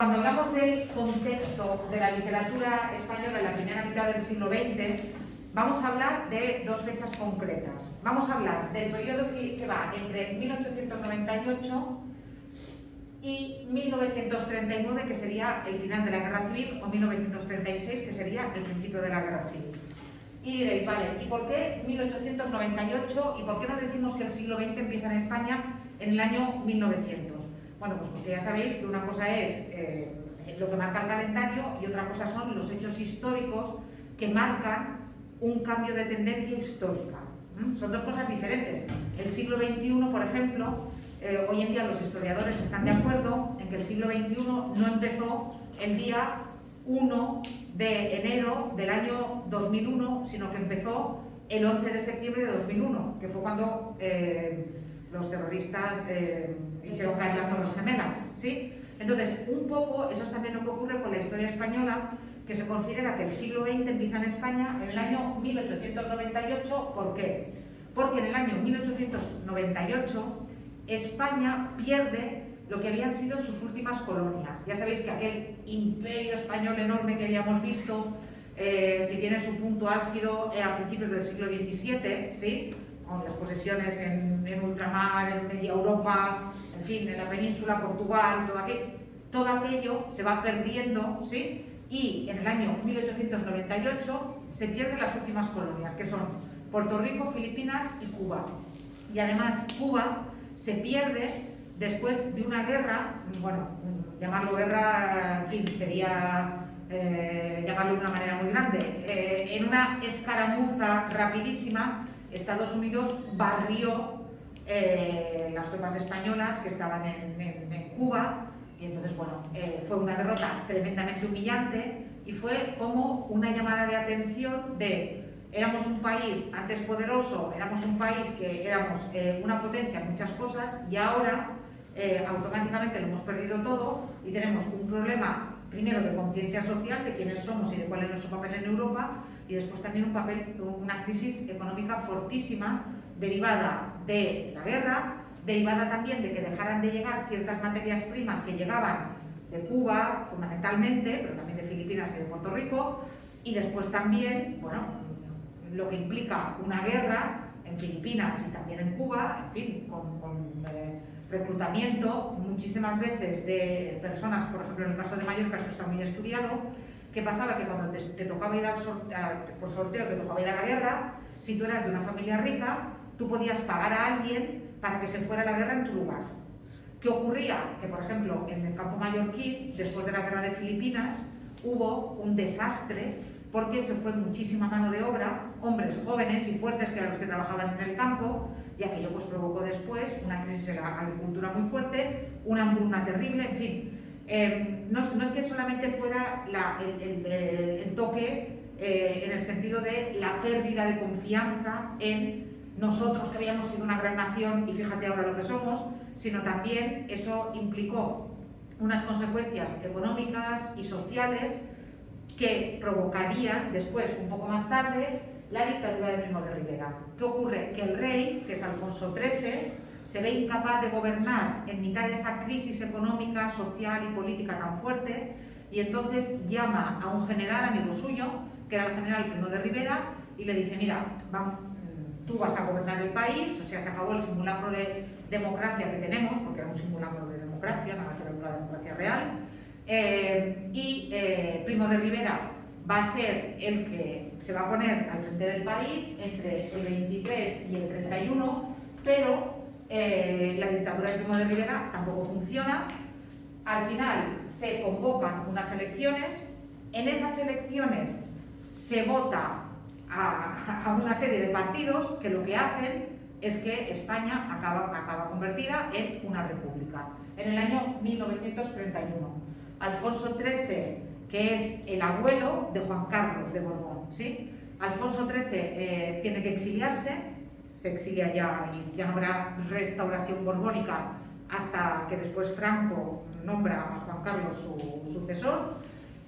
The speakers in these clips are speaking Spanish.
Cuando hablamos del contexto de la literatura española en la primera mitad del siglo XX, vamos a hablar de dos fechas concretas. Vamos a hablar del periodo que va entre 1898 y 1939, que sería el final de la Guerra Civil, o 1936, que sería el principio de la Guerra Civil. Y diréis, vale, ¿y por qué 1898? ¿Y por qué no decimos que el siglo XX empieza en España en el año 1900? Bueno, pues porque ya sabéis que una cosa es lo que marca el calendario y otra cosa son los hechos históricos que marcan un cambio de tendencia histórica. Son dos cosas diferentes. El siglo XXI, por ejemplo, hoy en día los historiadores están de acuerdo en que el siglo XXI no empezó el día 1 de enero del año 2001, sino que empezó el 11 de septiembre de 2001, que fue cuando los terroristas hicieron caer las Torres Gemelas, ¿sí? Entonces, un poco, eso es también lo que ocurre con la historia española, que se considera que el siglo XX empieza en España en el año 1898. ¿Por qué? Porque en el año 1898 España pierde lo que habían sido sus últimas colonias. Ya sabéis que aquel imperio español enorme que habíamos visto, que tiene su punto álgido a principios del siglo XVII, ¿sí? Con las posesiones en ultramar, en media Europa, en fin, en la península, Portugal, todo aquello se va perdiendo, ¿sí? Y en el año 1898 se pierden las últimas colonias, que son Puerto Rico, Filipinas y Cuba. Y además Cuba se pierde después de una guerra, bueno, llamarlo guerra, en fin, sería llamarlo de una manera muy grande. En una escaramuza rapidísima, Estados Unidos barrió las tropas españolas que estaban en Cuba, y entonces, bueno, fue una derrota tremendamente humillante y fue como una llamada de atención de éramos un país antes poderoso, éramos un país que éramos una potencia en muchas cosas, y ahora automáticamente lo hemos perdido todo y tenemos un problema primero de conciencia social de quiénes somos y de cuál es nuestro papel en Europa, y después también una crisis económica fortísima derivada de la guerra, derivada también de que dejaran de llegar ciertas materias primas que llegaban de Cuba fundamentalmente, pero también de Filipinas y de Puerto Rico, y después también, bueno, lo que implica una guerra en Filipinas y también en Cuba, en fin, con reclutamiento muchísimas veces de personas, por ejemplo en el caso de Mallorca eso está muy estudiado, que pasaba que cuando te tocaba ir por sorteo, te tocaba ir a la guerra, si tú eras de una familia rica, tú podías pagar a alguien para que se fuera a la guerra en tu lugar. ¿Qué ocurría? Que por ejemplo en el campo mallorquín, después de la guerra de Filipinas, hubo un desastre porque se fue muchísima mano de obra, hombres jóvenes y fuertes que eran los que trabajaban en el campo, y aquello pues provocó después una crisis en la agricultura muy fuerte, una hambruna terrible, en fin. No es que solamente fuera el toque en el sentido de la pérdida de confianza en nosotros que habíamos sido una gran nación y fíjate ahora lo que somos, sino también eso implicó unas consecuencias económicas y sociales que provocarían después, un poco más tarde, la dictadura de Primo de Rivera. ¿Qué ocurre? Que el rey, que es Alfonso XIII, se ve incapaz de gobernar en mitad de esa crisis económica, social y política tan fuerte, y entonces llama a un general amigo suyo, que era el general Primo de Rivera, y le dice, mira, tú vas a gobernar el país, o sea, se acabó el simulacro de democracia que tenemos, porque era un simulacro de democracia, nada que ver con la democracia real, Primo de Rivera va a ser el que se va a poner al frente del país entre el 23 y el 31, pero la dictadura de Primo de Rivera tampoco funciona. Al final se convocan unas elecciones, en esas elecciones se vota a una serie de partidos que lo que hacen es que España acaba convertida en una república. En el año 1931. Alfonso XIII, que es el abuelo de Juan Carlos de Borbón, ¿sí? Alfonso XIII tiene que exiliarse, se exilia ya y ya no habrá restauración borbónica hasta que después Franco nombra a Juan Carlos su sucesor,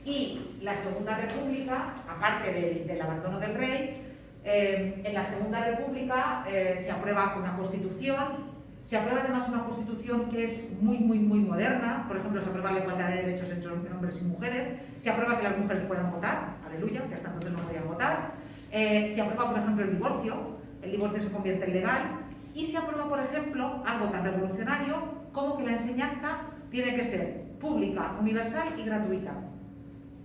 y la Segunda República, aparte del abandono del rey, en la Segunda República se aprueba una constitución Se aprueba además una constitución que es muy moderna. Por ejemplo, se aprueba la igualdad de derechos entre hombres y mujeres, se aprueba que las mujeres puedan votar, aleluya, que hasta entonces no podían votar, se aprueba, por ejemplo, el divorcio se convierte en legal, y se aprueba, por ejemplo, algo tan revolucionario como que la enseñanza tiene que ser pública, universal y gratuita.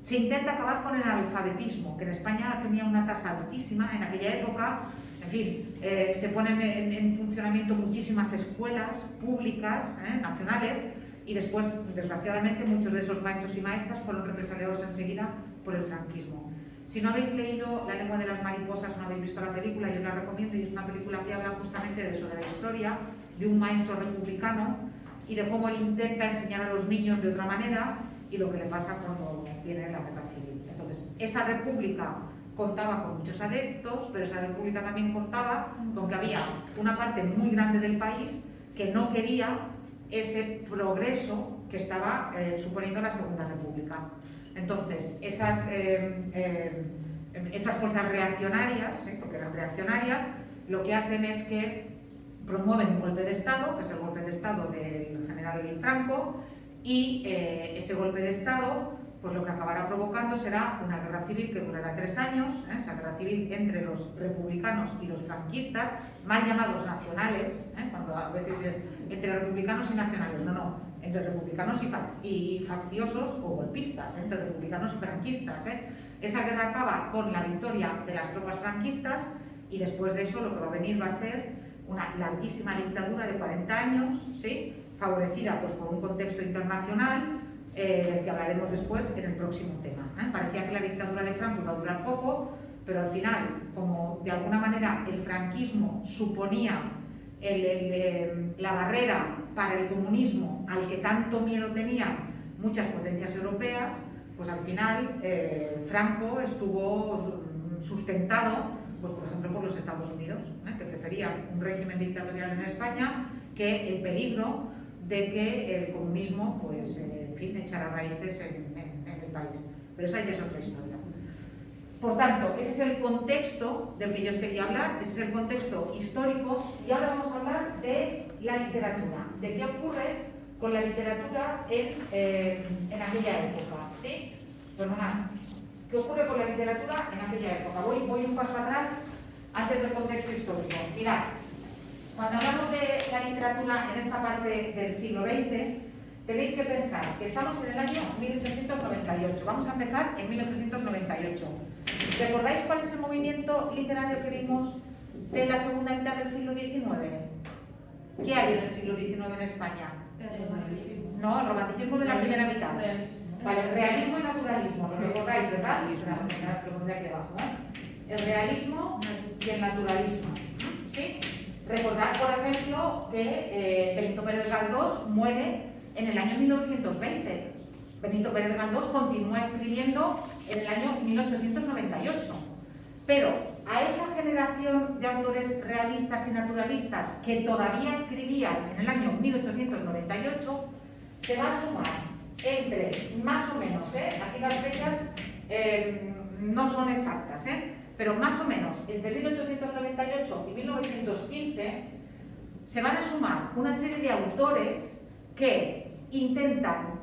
Se intenta acabar con el analfabetismo, que en España tenía una tasa altísima en aquella época. En fin, se ponen en funcionamiento muchísimas escuelas públicas, nacionales, y después, desgraciadamente, muchos de esos maestros y maestras fueron represaliados enseguida por el franquismo. Si no habéis leído La lengua de las mariposas o no habéis visto la película, yo os la recomiendo, y es una película que habla justamente de eso, de la historia de un maestro republicano y de cómo él intenta enseñar a los niños de otra manera y lo que le pasa cuando viene la guerra civil. Entonces, esa república contaba con muchos adeptos, pero esa república también contaba con que había una parte muy grande del país que no quería ese progreso que estaba suponiendo la Segunda República. Entonces, esas fuerzas reaccionarias, porque eran reaccionarias, lo que hacen es que promueven un golpe de Estado, que es el golpe de Estado del general Franco, y ese golpe de Estado, pues lo que acabará provocando será una guerra civil que durará 3 años, esa guerra civil entre los republicanos y los franquistas, mal llamados nacionales, cuando a veces dicen entre republicanos y nacionales, no, entre republicanos y facciosos o golpistas, entre republicanos y franquistas. Esa guerra acaba con la victoria de las tropas franquistas, y después de eso lo que va a venir va a ser una larguísima dictadura de 40 años, ¿sí?, favorecida pues, por un contexto internacional, del que hablaremos después en el próximo tema. Parecía que la dictadura de Franco iba a durar poco, pero al final, como de alguna manera el franquismo suponía la barrera para el comunismo al que tanto miedo tenían muchas potencias europeas, pues al final Franco estuvo sustentado, pues, por ejemplo, por los Estados Unidos, que preferían un régimen dictatorial en España que el peligro de que el comunismo, pues, en fin, echara raíces en el país. Pero esa ya es otra historia. Por tanto, ese es el contexto del que yo os quería hablar, ese es el contexto histórico, y ahora vamos a hablar de la literatura, de qué ocurre con la literatura en aquella época, ¿sí? Perdonad, ¿qué ocurre con la literatura en aquella época? Voy un paso atrás antes del contexto histórico. Mirad, cuando hablamos de la literatura en esta parte del siglo XX, tenéis que pensar que estamos en el año 1898. Vamos a empezar en 1898. ¿Recordáis cuál es el movimiento literario que vimos de la segunda mitad del siglo XIX? ¿Qué hay en el siglo XIX en España? El romanticismo. No, el romanticismo de la primera mitad. Realismo. Vale, realismo y naturalismo, lo recordáis, ¿verdad? Lo pondré aquí abajo, El realismo y el naturalismo, ¿sí? Recordad, por ejemplo, que Benito Pérez Galdós muere en el año 1920. Benito Pérez Galdós continúa escribiendo en el año 1898. Pero a esa generación de autores realistas y naturalistas que todavía escribían en el año 1898, se va a sumar entre, más o menos, aquí las fechas no son exactas, pero más o menos entre 1898 y 1915 se van a sumar una serie de autores que intentan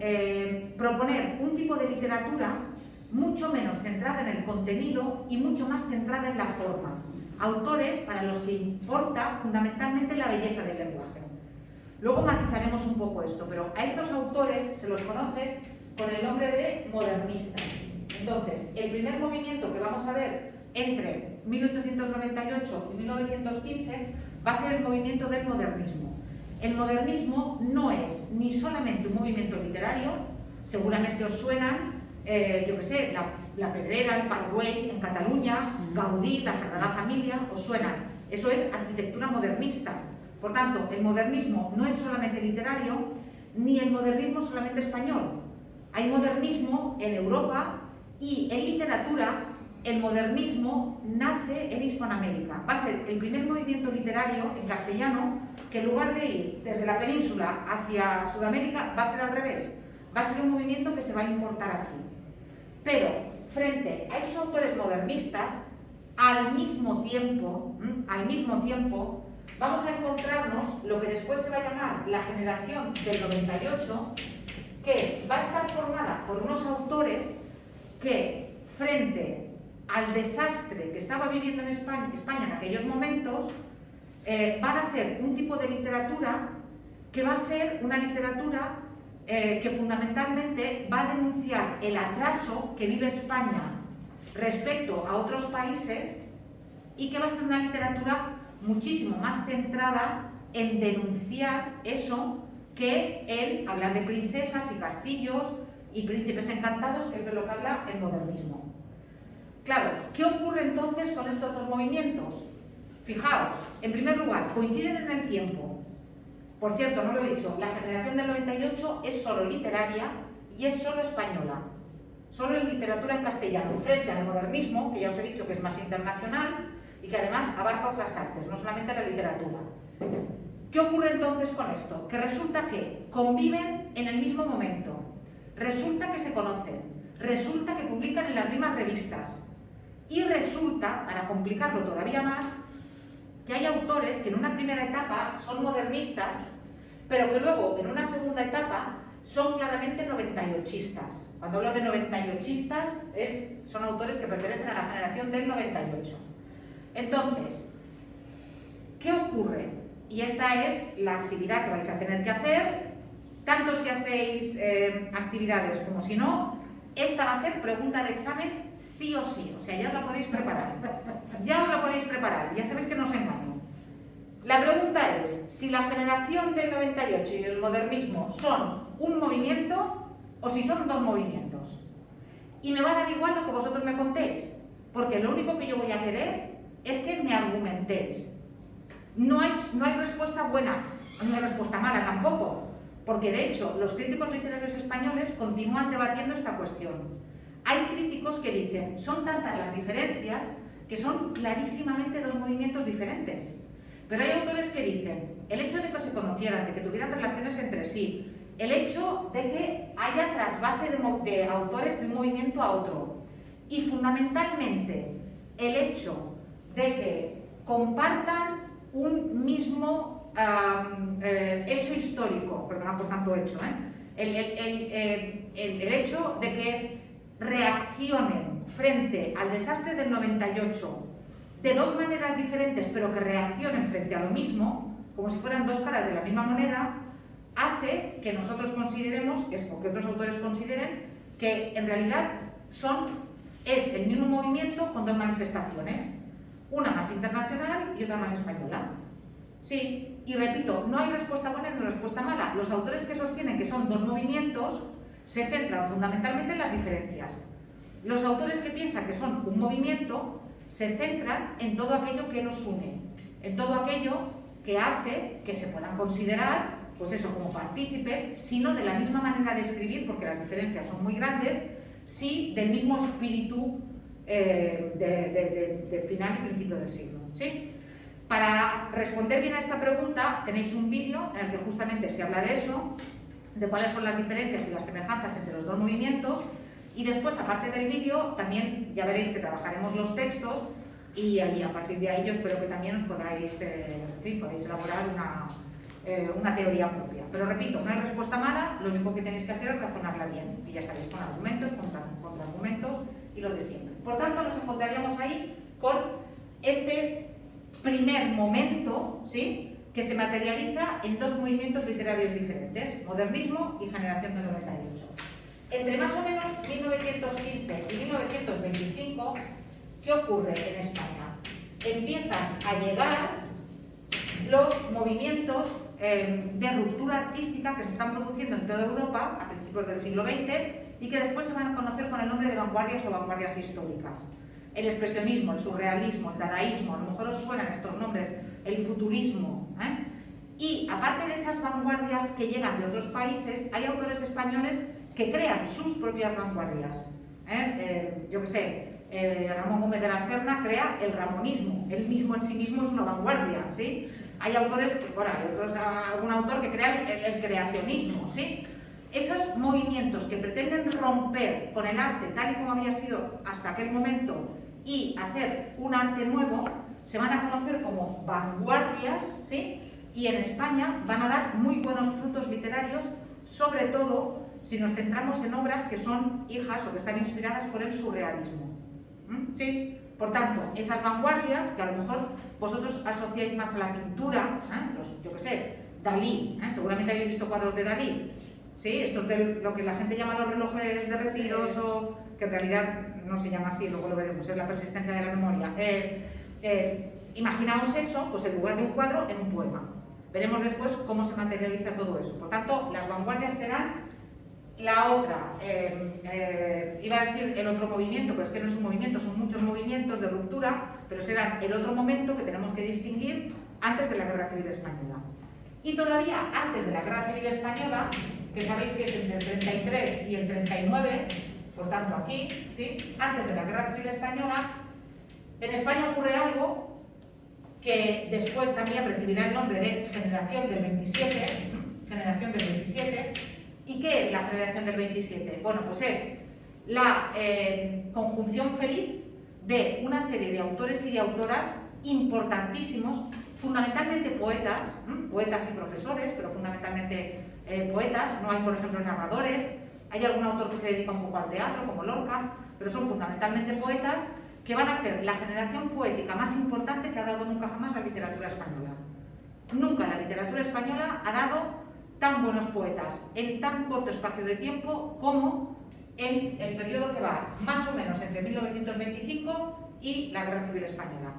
proponer un tipo de literatura mucho menos centrada en el contenido y mucho más centrada en la forma. Autores para los que importa fundamentalmente la belleza del lenguaje. Luego matizaremos un poco esto, pero a estos autores se los conoce con el nombre de modernistas. Entonces, el primer movimiento que vamos a ver entre 1898 y 1915 va a ser el movimiento del modernismo. El modernismo no es ni solamente un movimiento literario, seguramente os suenan, yo que sé, la Pedrera, el Pal Güell en Cataluña, Gaudí, la Sagrada Familia, os suenan. Eso es arquitectura modernista. Por tanto, el modernismo no es solamente literario, ni el modernismo solamente español. Hay modernismo en Europa y en literatura el modernismo nace en Hispanoamérica. Va a ser el primer movimiento literario en castellano que en lugar de ir desde la península hacia Sudamérica va a ser al revés. Va a ser un movimiento que se va a importar aquí. Pero frente a esos autores modernistas, al mismo tiempo vamos a encontrarnos lo que después se va a llamar la generación del 98, que va a estar formada por unos autores que, frente al desastre que estaba viviendo en España en aquellos momentos, van a hacer un tipo de literatura que va a ser una literatura que fundamentalmente va a denunciar el atraso que vive España respecto a otros países y que va a ser una literatura muchísimo más centrada en denunciar eso que el hablar de princesas y castillos y príncipes encantados, que es de lo que habla el modernismo. Claro, ¿qué ocurre entonces con estos dos movimientos? Fijaos, en primer lugar, coinciden en el tiempo. Por cierto, no lo he dicho, la generación del 98 es solo literaria y es solo española. Solo en literatura en castellano, frente al modernismo, que ya os he dicho que es más internacional y que además abarca otras artes, no solamente la literatura. ¿Qué ocurre entonces con esto? Que resulta que conviven en el mismo momento, resulta que se conocen, resulta que publican en las mismas revistas y resulta, para complicarlo todavía más, que hay autores que en una primera etapa son modernistas, pero que luego en una segunda etapa son claramente 98istas. Cuando hablo de 98istas, son autores que pertenecen a la generación del 98. Entonces, ¿qué ocurre? Y esta es la actividad que vais a tener que hacer, tanto si hacéis actividades como si no. Esta va a ser pregunta de examen sí o sí, o sea, ya os la podéis preparar. Ya os la podéis preparar, ya sabéis que no os engaño. La pregunta es, si la generación del 98 y el modernismo son un movimiento o si son dos movimientos. Y me va a dar igual lo que vosotros me contéis, porque lo único que yo voy a querer es que me argumentéis. No hay respuesta buena, no hay respuesta mala tampoco, porque de hecho los críticos literarios españoles continúan debatiendo esta cuestión. Hay críticos que dicen, son tantas las diferencias que son clarísimamente dos movimientos diferentes. Pero hay autores que dicen, el hecho de que se conocieran, de que tuvieran relaciones entre sí, el hecho de que haya trasvase de autores de un movimiento a otro y fundamentalmente el hecho de que compartan un mismo hecho histórico, perdona por tanto hecho, el hecho de que reaccionen frente al desastre del 98 de dos maneras diferentes, pero que reaccionen frente a lo mismo, como si fueran dos caras de la misma moneda, hace que nosotros consideremos, o que otros autores consideren, que en realidad es el mismo movimiento con dos manifestaciones, una más internacional y otra más española. Sí, y repito, no hay respuesta buena ni respuesta mala. Los autores que sostienen que son dos movimientos se centran fundamentalmente en las diferencias. Los autores que piensan que son un movimiento se centran en todo aquello que los une, en todo aquello que hace que se puedan considerar, pues eso, como partícipes, sino de la misma manera de escribir, porque las diferencias son muy grandes, sí del mismo espíritu de final y principio del siglo. ¿Sí? Para responder bien a esta pregunta tenéis un vídeo en el que justamente se habla de eso, de cuáles son las diferencias y las semejanzas entre los dos movimientos. Y después, aparte del vídeo, también ya veréis que trabajaremos los textos y a partir de ahí yo espero que también os podáis elaborar una teoría propia. Pero repito, no hay respuesta mala, lo único que tenéis que hacer es razonarla bien. Y ya sabéis, con argumentos, contra argumentos y lo de siempre. Por tanto, nos encontraríamos ahí con este primer momento, ¿sí?, que se materializa en dos movimientos literarios diferentes, modernismo y generación del 98. Entre más o menos 1915 y 1925, ¿qué ocurre en España? Empiezan a llegar los movimientos de ruptura artística que se están produciendo en toda Europa a principios del siglo XX y que después se van a conocer con el nombre de vanguardias o vanguardias históricas. El expresionismo, el surrealismo, el dadaísmo, a lo mejor os suenan estos nombres, el futurismo. Y aparte de esas vanguardias que llegan de otros países, hay autores españoles que crean sus propias vanguardias. Yo qué sé, Ramón Gómez de la Serna crea el ramonismo, él mismo en sí mismo es una vanguardia, ¿sí? Hay autores, algún autor que crea el creacionismo, ¿sí? Esos movimientos que pretenden romper con el arte tal y como había sido hasta aquel momento y hacer un arte nuevo, se van a conocer como vanguardias, ¿sí? Y en España van a dar muy buenos frutos literarios, sobre todo si nos centramos en obras que son hijas o que están inspiradas por el surrealismo. ¿Sí? Por tanto, esas vanguardias, que a lo mejor vosotros asociáis más a la pintura, yo qué sé, Dalí, seguramente habéis visto cuadros de Dalí, ¿sí? Esto es de lo que la gente llama los relojes derretidos, o que en realidad no se llama así, luego lo veremos, es la persistencia de la memoria. Imaginaos eso, pues en lugar de un cuadro, en un poema. Veremos después cómo se materializa todo eso. Por tanto, las vanguardias serán la otra, iba a decir el otro movimiento, pero es que no es un movimiento, son muchos movimientos de ruptura, pero serán el otro momento que tenemos que distinguir antes de la Guerra Civil Española. Y todavía antes de la Guerra Civil Española, que sabéis que es entre el 33 y el 39, por tanto aquí, ¿sí? Antes de la Guerra Civil Española, en España ocurre algo que después también recibirá el nombre de Generación del 27, Generación del 27. ¿Y qué es la Generación del 27? Bueno, pues es la conjunción feliz de una serie de autores y de autoras importantísimos, fundamentalmente poetas, poetas y profesores, pero fundamentalmente poetas. No hay, por ejemplo, narradores. Hay algún autor que se dedica un poco al teatro, como Lorca, pero son fundamentalmente poetas, que van a ser la generación poética más importante que ha dado nunca jamás la literatura española. Nunca la literatura española ha dado tan buenos poetas en tan corto espacio de tiempo como en el periodo que va más o menos entre 1925 y la Guerra Civil Española.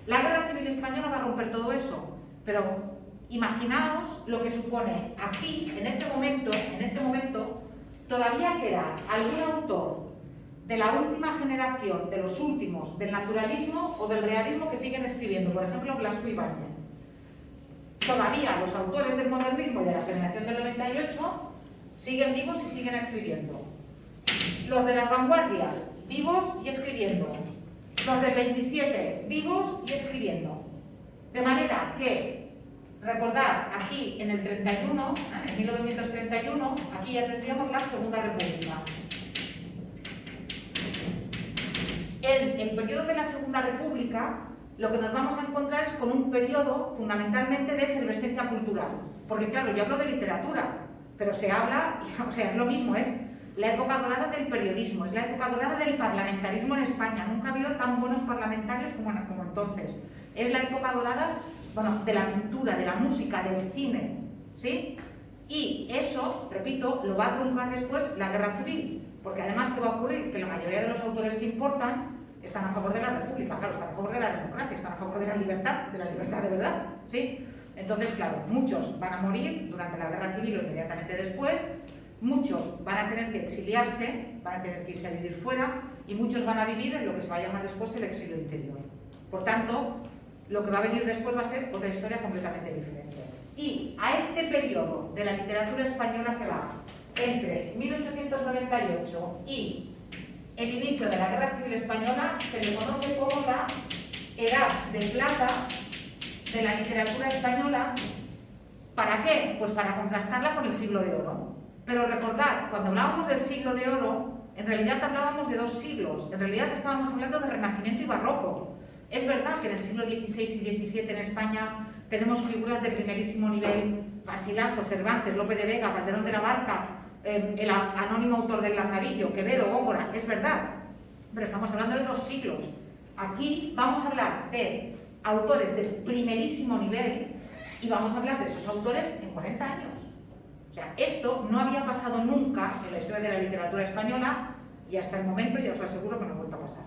La Guerra Civil Española va a romper todo eso, pero imaginaos lo que supone aquí, en este momento, todavía queda algún autor de la última generación, de los últimos, del naturalismo o del realismo que siguen escribiendo, por ejemplo, Blasco Ibáñez. Todavía los autores del modernismo y de la generación del 98 siguen vivos y siguen escribiendo. Los de las vanguardias, vivos y escribiendo. Los del 27, vivos y escribiendo. De manera que, recordad, aquí en el 31, en 1931, aquí ya tendríamos la Segunda República. En el periodo de la Segunda República, lo que nos vamos a encontrar es con un periodo fundamentalmente de efervescencia cultural. Porque claro, yo hablo de literatura, pero se habla, o sea, es lo mismo, es la época dorada del periodismo, es la época dorada del parlamentarismo en España. Nunca ha habido tan buenos parlamentarios como entonces. Es la época dorada, bueno, de la pintura, de la música, del cine, ¿sí? Y eso, repito, lo va a truncar después la Guerra Civil. Porque además, ¿qué va a ocurrir? Que la mayoría de los autores que importan están a favor de la República, claro, están a favor de la democracia, están a favor de la libertad de verdad, ¿sí? Entonces, claro, muchos van a morir durante la Guerra Civil o inmediatamente después, muchos van a tener que exiliarse, van a tener que irse a vivir fuera, y muchos van a vivir en lo que se va a llamar después el exilio interior. Por tanto, lo que va a venir después va a ser otra historia completamente diferente. Y a este periodo de la literatura española que va entre 1898 y el inicio de la Guerra Civil Española se le conoce como la Edad de Plata de la literatura española. ¿Para qué? Pues para contrastarla con el Siglo de Oro. Pero recordad, cuando hablábamos del Siglo de Oro, en realidad hablábamos de dos siglos. En realidad estábamos hablando de Renacimiento y Barroco. Es verdad que en el siglo XVI y XVII en España tenemos figuras de primerísimo nivel: Garcilaso, Cervantes, Lope de Vega, Calderón de la Barca, el anónimo autor del Lazarillo, Quevedo, Góngora, es verdad, pero estamos hablando de dos siglos. Aquí vamos a hablar de autores de primerísimo nivel y vamos a hablar de esos autores en 40 años. O sea, esto no había pasado nunca en la historia de la literatura española y hasta el momento ya os aseguro que no ha vuelto a pasar.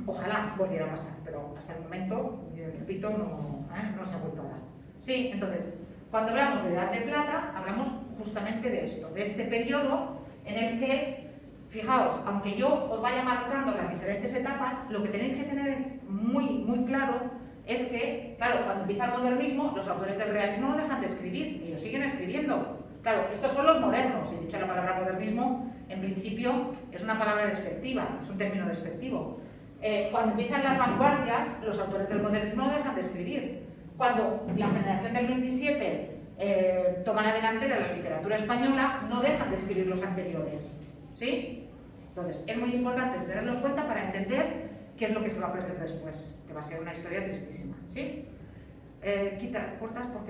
Ojalá volviera a pasar, pero hasta el momento, repito, no se ha vuelto a dar. Sí, entonces, cuando hablamos de Edad de Plata, hablamos justamente de esto, de este periodo en el que, fijaos, aunque yo os vaya marcando las diferentes etapas, lo que tenéis que tener muy claro es que, claro, cuando empieza el modernismo, los autores del realismo no dejan de escribir, ellos siguen escribiendo. Claro, estos son los modernos, he dicho la palabra modernismo, en principio es una palabra despectiva, es un término despectivo. Cuando empiezan las vanguardias, los autores del modernismo no dejan de escribir. Cuando la generación del 27 toma la delantera en la literatura española, no dejan de escribir los anteriores, ¿sí? Entonces, es muy importante tenerlo en cuenta para entender qué es lo que se va a perder después, que va a ser una historia tristísima, ¿sí? Quita, cortas porque